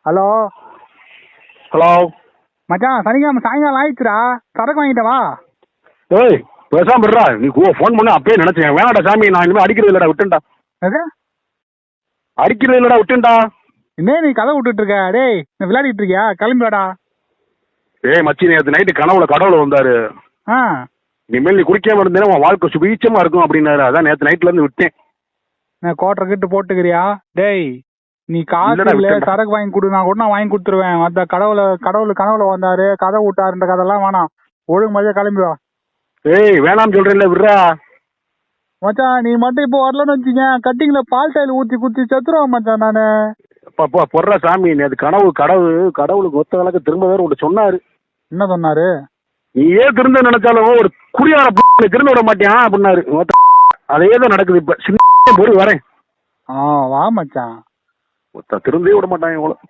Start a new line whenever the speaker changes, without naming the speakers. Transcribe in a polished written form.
Hello
hello
மச்சான், சனிக்கிழமை சாயங்காலம் ஆயிடுச்சுடா, சரக்கு வாங்கிட்ட வா.
ஏய் பேசாம இருடா, நீ ஃபோன் பண்ண அப்பயே நினைச்சேன். வேணாடா சாமி, நான் இனிமேல் அடிக்கிறது இல்லடா, விட்டுண்டா.
எது
அடிக்கிறது இல்லடா, விட்டுண்டா.
இன்னே நீ கதை விட்டுட்டு இருக்க? டேய், நீ விளையாடிட்டு இருக்கியா? கிளம்பிவாடா.
ஏய் மச்சி, நேற்று நைட்டு கனவுல கடவுள் வந்தாரு.
ஆ,
இனிமேல் நீ குடிக்காம இருந்தேன்னா உன் வாழ்க்கை சுபீச்சமா இருக்கும் அப்படின்னாரு. அதான் நேற்று நைட்ல இருந்து விட்டேன்.
நான் கோட்டரை கிட்டு போட்டுக்கிறியா? டேய், நீ காசு
இல்லடா,
இல்ல
விட்டுடா.
சரக்கு வாங்கி கொடுனா கூட நான் வாங்கி கொடுத்துருவேன். அந்த கடவுள் கனவுல வந்தாரு, கதை விட்டாருன்ற கதெல்லாம் வேணாம். ஒழுங்கு மதியம் கிளம்பி வா.
ஏய் வேணாம் சொல்றேன்ல, விட்றா.
மச்சான், நீ மட்டும் இப்போ வரலன்னு வச்சுக்க, கட்டிங்ல பால் டைல் ஊத்தி குத்தி செத்துருவேன் மச்சான் நானு.
பொறா சாமி, நேற்று கடவுளுக்கு ஒத்த கணக்கு திரும்ப வேற உன்ட்ட சொன்னாரு.
என்ன சொன்னாரு?
நீ ஏன் திருந்த நினைச்சாலும் ஒரு குடியார திருந்த விட மாட்டியான் அப்படின்னாரு. அதே தான் நடக்குது இப்ப. சின்ன பொருள் வரேன்.
வா மச்சான்.
திருந்தே விட மாட்டாங்க இவ்வளவு.